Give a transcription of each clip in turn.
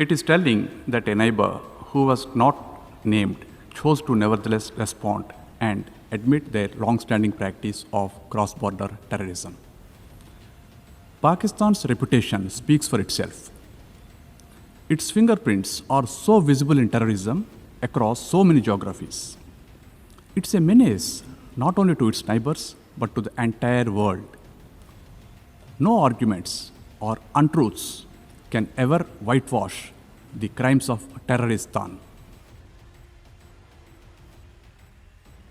It is telling that a neighbor who was not named chose to nevertheless respond and admit their long-standing practice of cross-border terrorism. Pakistan's reputation speaks for itself. Its fingerprints are so visible in terrorism across so many geographies. It's a menace not only to its neighbors but to the entire world. No arguments or untruths can ever whitewash the crimes of terroristan.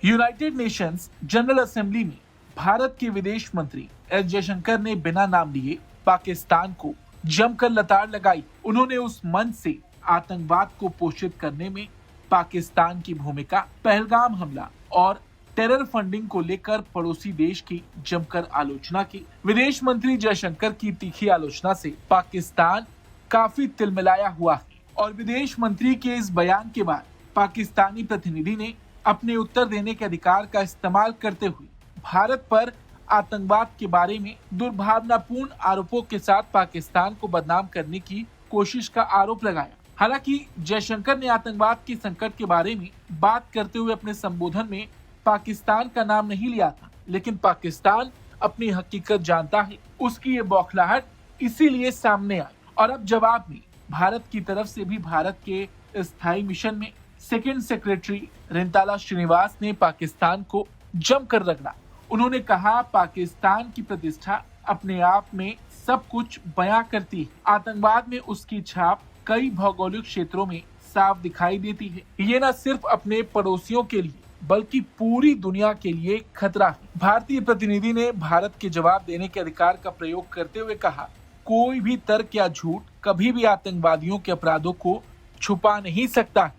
United Nations general assembly में भारत के विदेश मंत्री S Jaishankar ने बिना नाम लिए पाकिस्तान को जमकर लताड़ लगाई। उन्होंने उस मंच से आतंकवाद को पोषित करने में पाकिस्तान की भूमिका, पहलगाम हमला और टेरर फंडिंग को लेकर पड़ोसी देश की जमकर आलोचना की। विदेश मंत्री जयशंकर की तीखी आलोचना से पाकिस्तान काफी तिलमिलाया हुआ है और विदेश मंत्री के इस बयान के बाद पाकिस्तानी प्रतिनिधि ने अपने उत्तर देने के अधिकार का इस्तेमाल करते हुए भारत पर आतंकवाद के बारे में दुर्भावनापूर्ण आरोपों के साथ पाकिस्तान को बदनाम करने की कोशिश का आरोप लगाया। हालांकि जयशंकर ने आतंकवाद के संकट के बारे में बात करते हुए अपने संबोधन में पाकिस्तान का नाम नहीं लिया था, लेकिन पाकिस्तान अपनी हकीकत जानता है। उसकी ये बौखलाहट इसीलिए सामने आई और अब जवाब में भारत की तरफ से भी भारत के स्थायी मिशन में सेकंड सेक्रेटरी रिंताला श्रीनिवास ने पाकिस्तान को जमकर रगड़ा। उन्होंने कहा, पाकिस्तान की प्रतिष्ठा अपने आप में सब कुछ बयां करती है। आतंकवाद में उसकी छाप कई भौगोलिक क्षेत्रों में साफ दिखाई देती है। ये न सिर्फ अपने पड़ोसियों के लिए बल्कि पूरी दुनिया के लिए खतरा है। भारतीय प्रतिनिधि ने भारत के जवाब देने के अधिकार का प्रयोग करते हुए कहा, कोई भी तर्क या झूठ कभी भी आतंकवादियों के अपराधों को छुपा नहीं सकता है।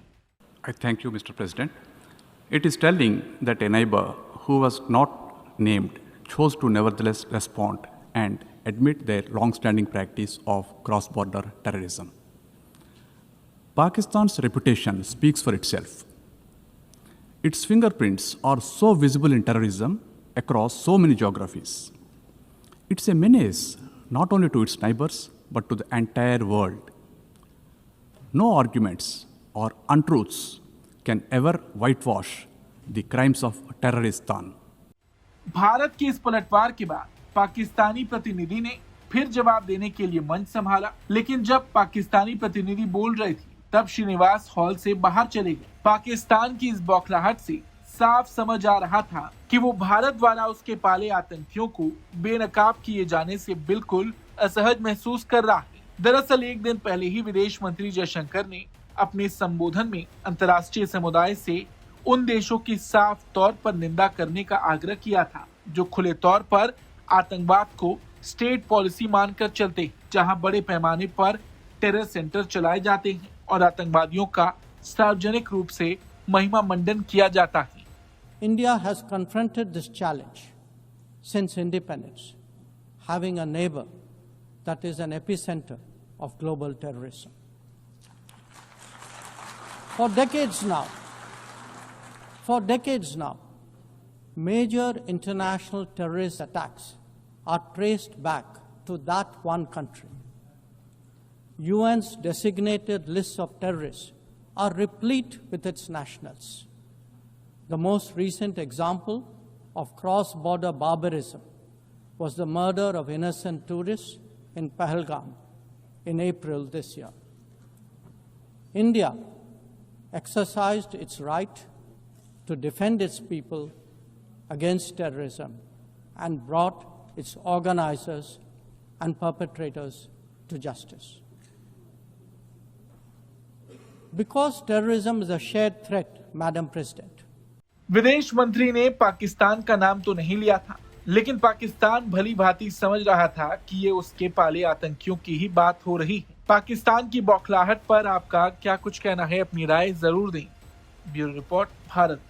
I thank you, Mr. President. It is telling that a neighbor who was not named chose to nevertheless respond and admit their long-standing practice of cross-border terrorism. Pakistan's reputation speaks for itself. Its fingerprints are so visible in terrorism across so many geographies. It's a menace not only to its neighbors but to the entire world. No arguments or untruths can ever whitewash the crimes of terroristan. Bharat के इस पलटवार के बाद पाकिस्तानी प्रतिनिधि ने फिर जवाब देने के लिए मंच संभाला, लेकिन जब पाकिस्तानी प्रतिनिधि बोल रहे थे तब श्रीनिवास हॉल से बाहर चले गए। पाकिस्तान की इस बौखलाहट से साफ समझ आ रहा था कि वो भारत द्वारा उसके पाले आतंकियों को बेनकाब किए जाने से बिल्कुल असहज महसूस कर रहा है। दरअसल एक दिन पहले ही विदेश मंत्री जयशंकर ने अपने संबोधन में अंतर्राष्ट्रीय समुदाय से उन देशों की साफ तौर पर निंदा करने का आग्रह किया था जो खुले तौर पर आतंकवाद को स्टेट पॉलिसी मानकर चलते हैं, जहां बड़े पैमाने पर टेरर सेंटर चलाए जाते हैं और आतंकवादियों का सार्वजनिक रूप से महिमा मंडन किया जाता है। India has confronted this challenge since independence, having a neighbor that is an epicenter of global terrorism. For decades now, major international terrorist attacks are traced back to that one country. UN's designated lists of terrorists are replete with its nationals. The most recent example of cross-border barbarism was the murder of innocent tourists in Pahalgam in April this year. India exercised its right to defend its people against terrorism and brought its organizers and perpetrators to justice. Because terrorism is a shared threat, Madam President, विदेश मंत्री ने पाकिस्तान का नाम तो नहीं लिया था, लेकिन पाकिस्तान भली भांति समझ रहा था कि ये उसके पाले आतंकियों की ही बात हो रही है। पाकिस्तान की बौखलाहट पर आपका क्या कुछ कहना है? अपनी राय जरूर दें। Bureau report, Bharat.